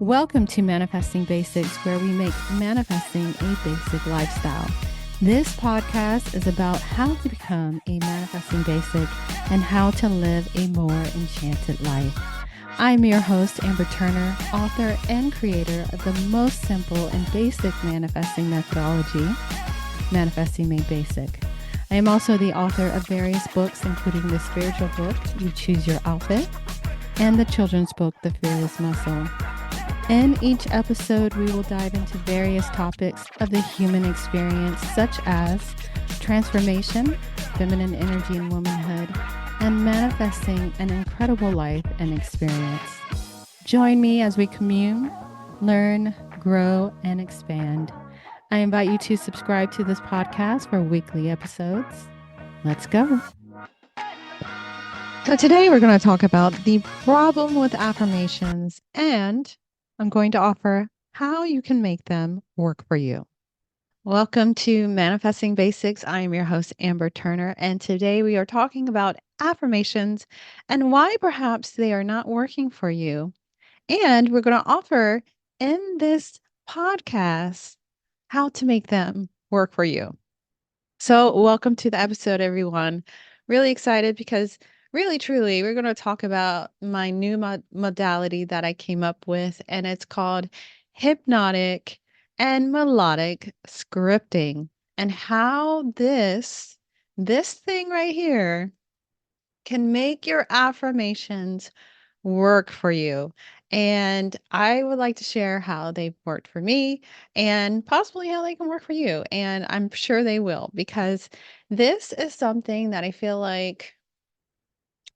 Welcome to Manifesting Basics, where we make manifesting a basic lifestyle. This podcast is about how to become a manifesting basic and how to live a more enchanted life. I'm your host, Amber Turner, author and creator of the most simple and basic manifesting methodology, Manifesting Made Basic. I am also the author of various books, including the spiritual book, You Choose Your Outfit, and the children's book, The Fearless Muscle. In each episode, we will dive into various topics of the human experience, such as transformation, feminine energy and womanhood, and manifesting an incredible life and experience. Join me as we commune, learn, grow, and expand. I invite you to subscribe to this podcast for weekly episodes. Let's go. So today we're going to talk about the problem with affirmations, and I'm going to offer how you can make them work for you. Welcome to Manifesting Basics. I am your host, Amber Turner, and today we are talking about affirmations and why perhaps they are not working for you. And we're going to offer in this podcast how to make them work for you. So welcome to the episode, everyone. Really excited because really, truly, we're going to talk about my new modality that I came up with, and it's called hypnotic and melodic scripting, and how this thing right here can make your affirmations work for you. And I would like to share how they've worked for me and possibly how they can work for you. And I'm sure they will, because this is something that I feel like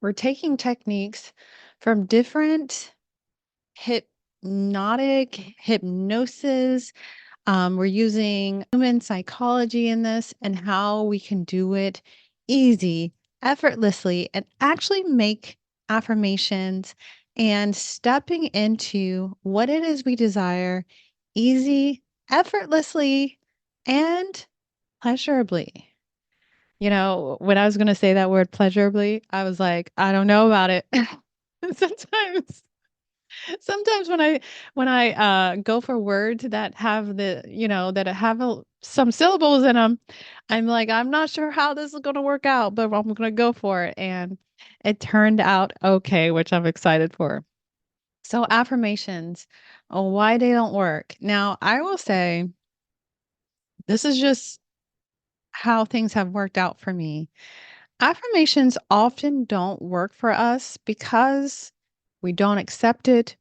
we're taking techniques from different hypnosis. We're using human psychology in this and how we can do it easy, effortlessly, and actually make affirmations and stepping into what it is we desire easy, effortlessly, and pleasurably. You know, when I was going to say that word pleasurably, I was like, I don't know about it. sometimes, sometimes when I go for words that have that have some syllables in them, I'm like, I'm not sure how this is going to work out, but I'm going to go for it. And it turned out okay, which I'm excited for. So affirmations, why they don't work. Now, I will say this is just how things have worked out for me. Affirmations often don't work for us because we don't accept it,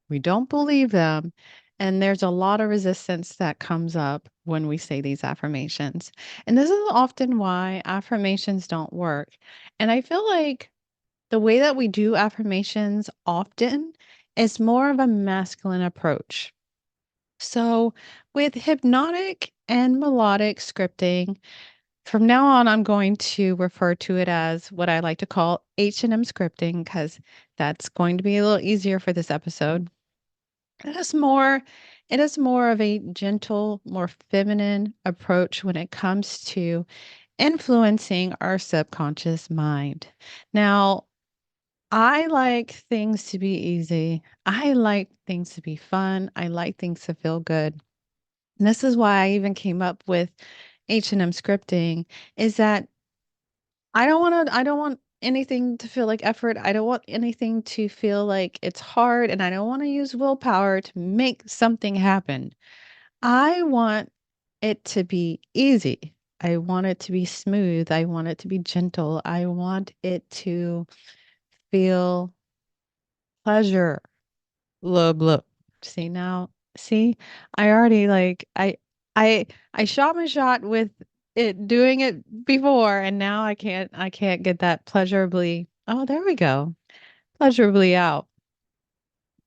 we don't believe them, and there's a lot of resistance that comes up when we say these affirmations. And this is often why affirmations don't work. And I feel like the way that we do affirmations often is more of a masculine approach. So, with hypnotic and melodic scripting, from now on, I'm going to refer to it as what I like to call H&M scripting, because that's going to be a little easier for this episode. It is more of a gentle, more feminine approach when it comes to influencing our subconscious mind. Now, I like things to be easy. I like things to be fun. I like things to feel good. And this is why I even came up with H&M scripting, is that I don't want anything to feel like effort. I don't want anything to feel like it's hard, and I don't want to use willpower to make something happen. I want it to be easy. I want it to be smooth. I want it to be gentle. I want it to feel pleasure. Love, love. See now, see, I already I shot my shot with it doing it before, and now I can't get that pleasurably. Oh, there we go. Pleasurably out.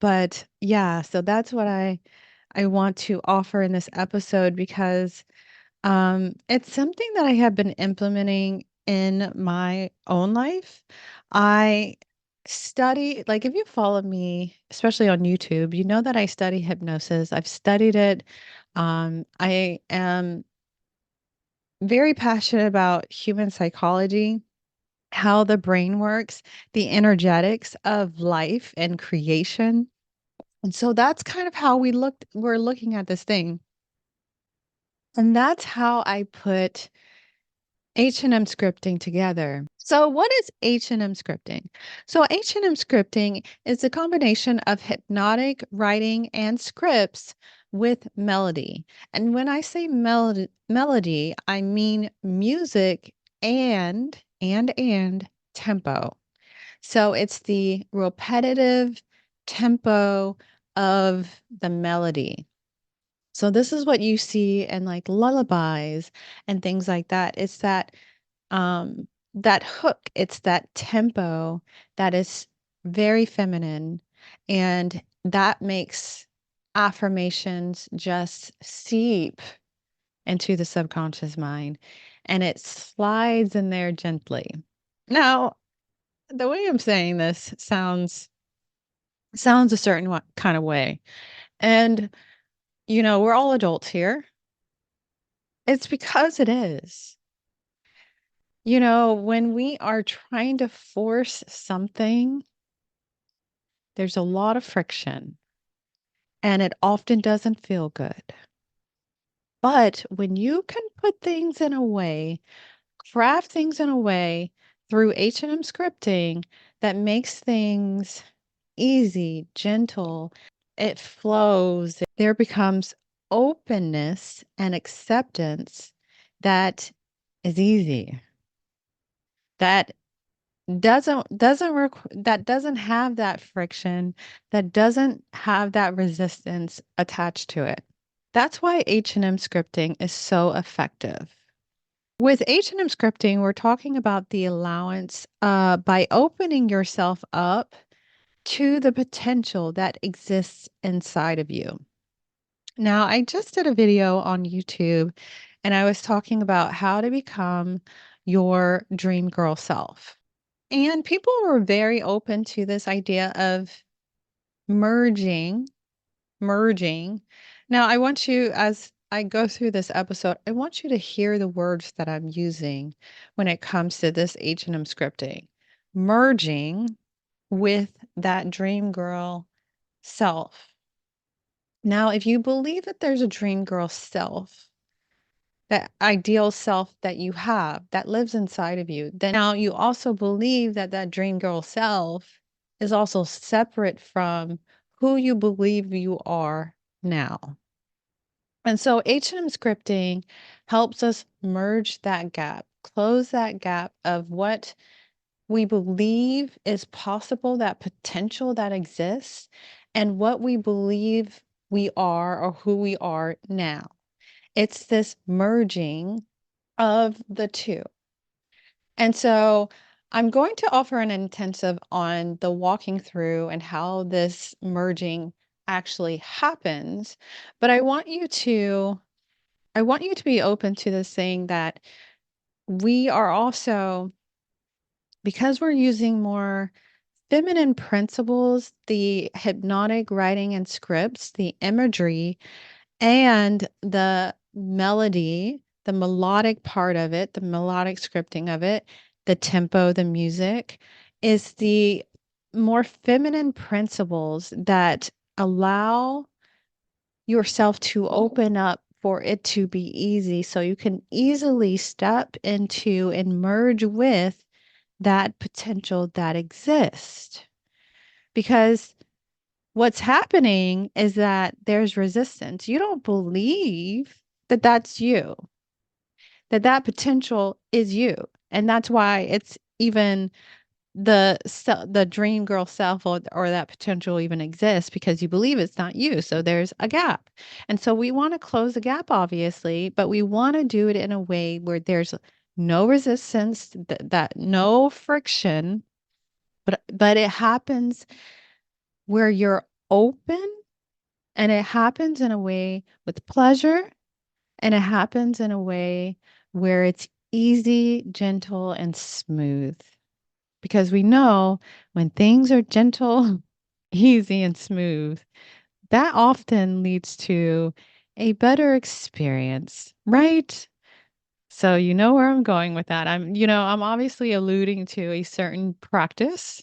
But yeah, so that's what I want to offer in this episode, because it's something that I have been implementing in my own life. I study, like, if you follow me, especially on YouTube, you know that I study hypnosis. I've studied it. I am very passionate about human psychology, how the brain works, the energetics of life and creation. And so that's kind of how we're looking at this thing. And that's how I put H&M scripting together. So what is H&M scripting? So H&M scripting is a combination of hypnotic writing and scripts with melody. And when I say melody, I mean music and tempo. So it's the repetitive tempo of the melody. So this is what you see in like lullabies and things like that. It's that hook, it's that tempo that is very feminine, and that makes affirmations just seep into the subconscious mind, and it slides in there gently. Now, the way I'm saying this sounds a certain kind of way. And we're all adults here. It's because it is. When we are trying to force something, there's a lot of friction and it often doesn't feel good. But when you can put things in a way, craft things in a way through H&M scripting that makes things easy, gentle, it flows, there becomes openness and acceptance that is easy. That that doesn't have that friction, that doesn't have that resistance attached to it. That's why H&M scripting is so effective. With H&M scripting, we're talking about the allowance by opening yourself up to the potential that exists inside of you. Now, I just did a video on YouTube and I was talking about how to become your dream girl self. And people were very open to this idea of merging, merging. Now, I want you, as I go through this episode, I want you to hear the words that I'm using when it comes to this H&M scripting. Merging with that dream girl self. Now, if you believe that there's a dream girl self, that ideal self that you have that lives inside of you, then now you also believe that that dream girl self is also separate from who you believe you are now. And so H&M scripting helps us merge that gap, close that gap of what we believe is possible, that potential that exists, and what we believe we are or who we are now. It's this merging of the two. And so I'm going to offer an intensive on the walking through and how this merging actually happens. But I want you to be open to this saying that we are also, because we're using more feminine principles, the hypnotic writing and scripts, the imagery, and the melody, the melodic part of it, the melodic scripting of it, the tempo, the music, is the more feminine principles that allow yourself to open up for it to be easy so you can easily step into and merge with that potential that exists. Because what's happening is that there's resistance. You don't believe that that's you, that that potential is you. And that's why it's even the dream girl self, or that potential even exists because you believe it's not you. So there's a gap. And so we want to close the gap, obviously, but we want to do it in a way where there's no resistance, that no friction, but it happens where you're open, and it happens in a way with pleasure, and it happens in a way where it's easy, gentle, and smooth. Because we know when things are gentle, easy, and smooth, that often leads to a better experience, right? So you know where I'm going with that. I'm obviously alluding to a certain practice,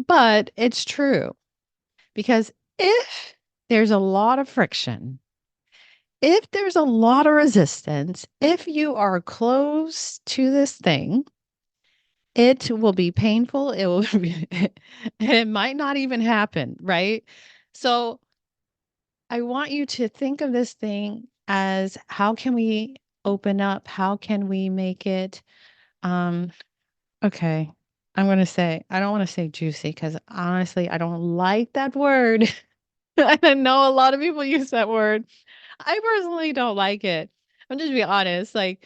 but it's true because If there's a lot of friction, if there's a lot of resistance, if you are close to this thing, it will be painful. It will be, it might not even happen, right? So I want you to think of this thing as how can we open up? How can we make it um okay. I'm going to say I don't want to say juicy cuz honestly I don't like that word. I know a lot of people use that word. I personally don't like it. I'm just being honest. Like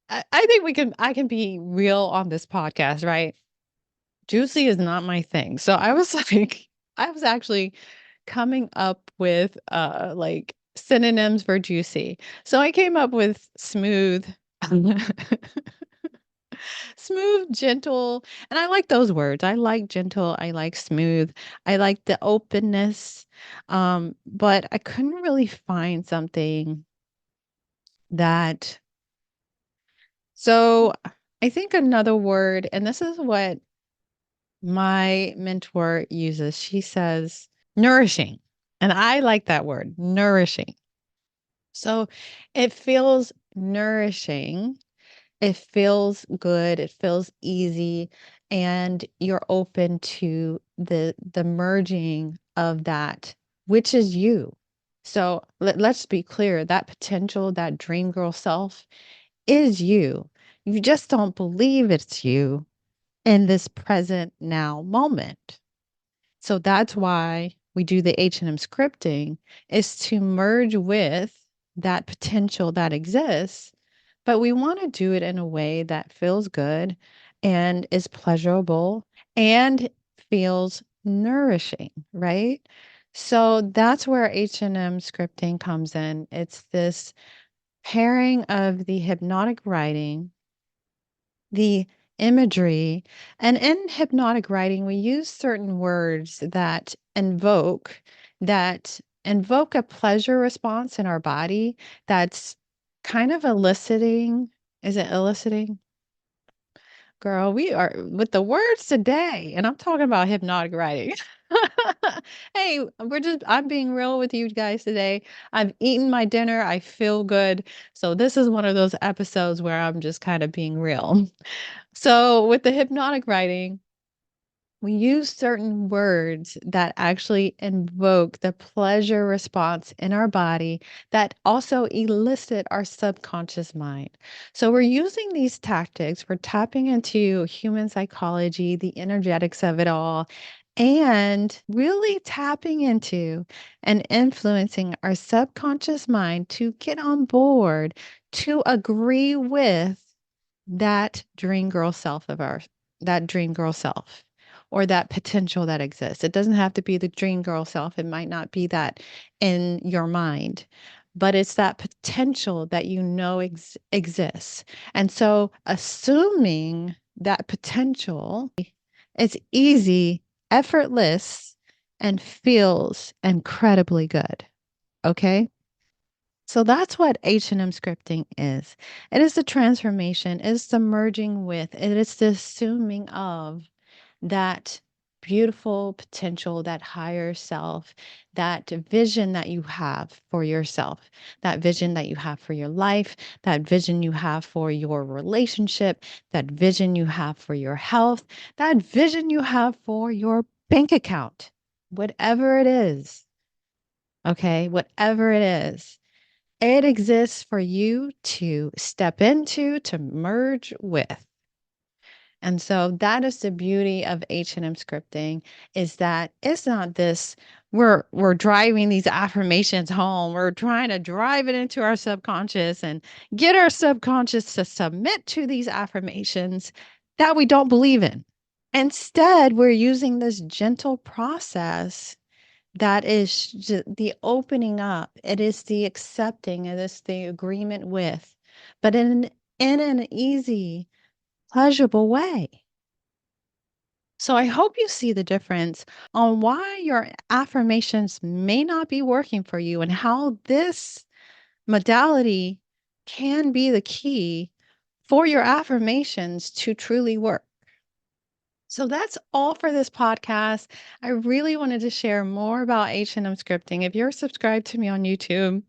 I think I can be real on this podcast, right? Juicy is not my thing. So I was like, I was actually coming up with like synonyms for juicy. So I came up with smooth, smooth, gentle, and I like those words. I like gentle, I like smooth, I like the openness. But I couldn't really find something that so I think another word, and this is what my mentor uses. She says nourishing. And I like that word, nourishing. So it feels nourishing. It feels good. It feels easy. And you're open to the merging of that, which is you. So let's be clear that potential, that dream girl self is you. You just don't believe it's you in this present now moment. So that's why we do the H&M scripting is to merge with that potential that exists, but we want to do it in a way that feels good and is pleasurable and feels nourishing, right? So that's where H&M scripting comes in. It's this pairing of the hypnotic writing, the imagery. And in hypnotic writing, we use certain words that invoke a pleasure response in our body that's kind of eliciting. Is it eliciting? Girl, we are with the words today, and I'm talking about hypnotic writing. Hey, I'm being real with you guys today. I've eaten my dinner. I feel good. So this is one of those episodes where I'm just kind of being real. So with the hypnotic writing, we use certain words that actually invoke the pleasure response in our body that also elicit our subconscious mind. So we're using these tactics, we're tapping into human psychology, the energetics of it all, and really tapping into and influencing our subconscious mind to get on board, to agree with that dream girl self of ours, that dream girl self or that potential that exists. It doesn't have to be the dream girl self. It might not be that in your mind, but it's that potential that you know exists. And so assuming that potential is easy, effortless, and feels incredibly good. Okay? So that's what H&M scripting is. It is the transformation, it's the merging with, it is the assuming of that beautiful potential, that higher self, that vision that you have for yourself, that vision that you have for your life, that vision you have for your relationship, that vision you have for your health, that vision you have for your bank account, whatever it is. Okay, whatever it is. It exists for you to step into, to merge with. And so that is the beauty of H&M scripting is that it's not this we're driving these affirmations home. We're trying to drive it into our subconscious and get our subconscious to submit to these affirmations that we don't believe in. Instead, we're using this gentle process that is the opening up. It is the accepting. It is the agreement with, but in an easy, pleasurable way. So I hope you see the difference on why your affirmations may not be working for you and how this modality can be the key for your affirmations to truly work. So that's all for this podcast. I really wanted to share more about H&M scripting. If you're subscribed to me on YouTube,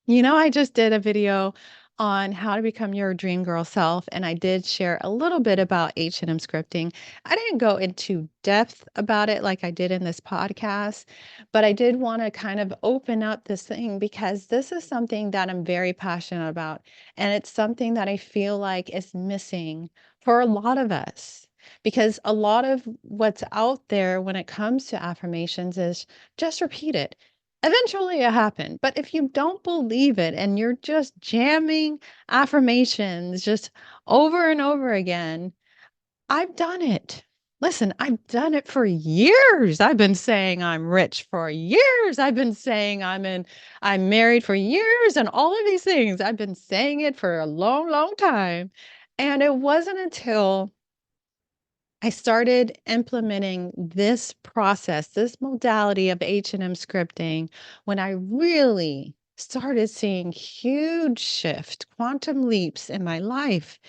I just did a video on how to become your dream girl self, and I did share a little bit about H&M scripting. I didn't go into depth about it like I did in this podcast, but I did want to kind of open up this thing because this is something that I'm very passionate about, and it's something that I feel like is missing for a lot of us. Because a lot of what's out there when it comes to affirmations is just repeat it. Eventually it happened, but if you don't believe it and you're just jamming affirmations just over and over again, I've done it. Listen, I've done it for years. I've been saying I'm rich for years. I've been saying I'm married for years and all of these things. I've been saying it for a long, long time. And it wasn't until I started implementing this process, this modality of H&M scripting, when I really started seeing huge shift, quantum leaps in my life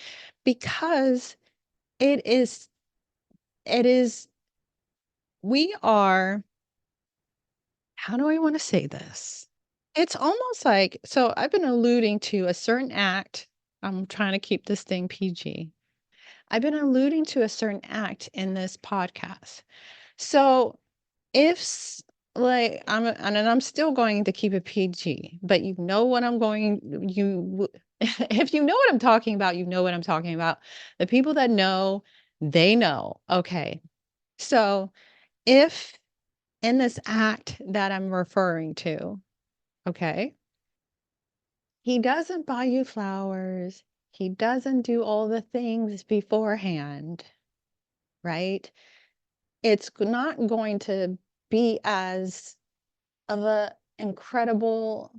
because it is it is we are how do I want to say this? It's almost like so I've been alluding to a certain act. I'm trying to keep this thing PG. I've been alluding to a certain act in this podcast. So if s and I'm still going to keep it PG, but you know what I'm going you w if you know what I'm talking about, you know what I'm talking about. The people that know, they know. Okay. So, if in this act that I'm referring to, okay, he doesn't buy you flowers, he doesn't do all the things beforehand, right? Not going to be as of a incredible,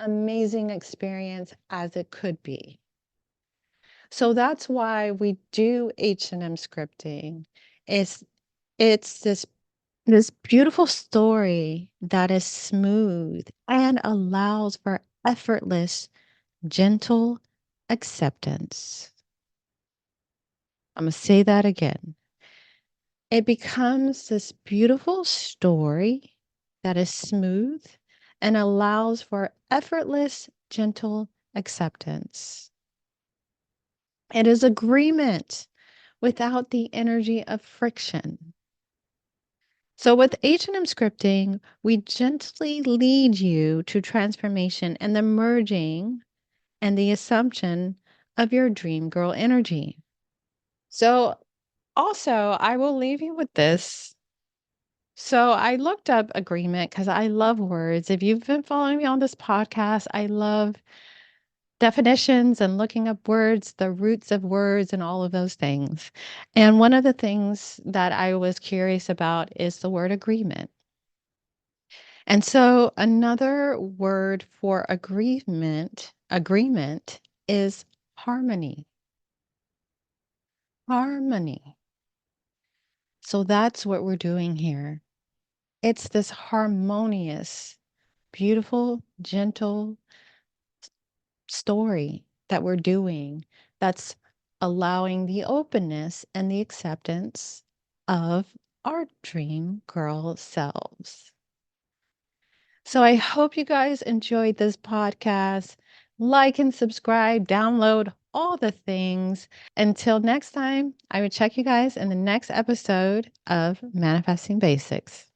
amazing experience as it could be. So that's why we do H&M scripting. It's it's this beautiful story that is smooth and allows for effortless, gentle acceptance. I'm going to say that again. It becomes this beautiful story that is smooth and allows for effortless, gentle acceptance. It is agreement without the energy of friction. So with H&M scripting, we gently lead you to transformation and the merging and the assumption of your dream girl energy. So also, I will leave you with this. So I looked up agreement because I love words. If you've been following me on this podcast, I love definitions and looking up words, the roots of words, and all of those things. And one of the things that I was curious about is the word agreement. And so another word for agreement is harmony. Harmony. So that's what we're doing here. It's this harmonious, beautiful, gentle story that we're doing that's allowing the openness and the acceptance of our dream girl selves. So I hope you guys enjoyed this podcast. Like and subscribe, download all the things. Until next time, I will check you guys in the next episode of Manifesting Basics.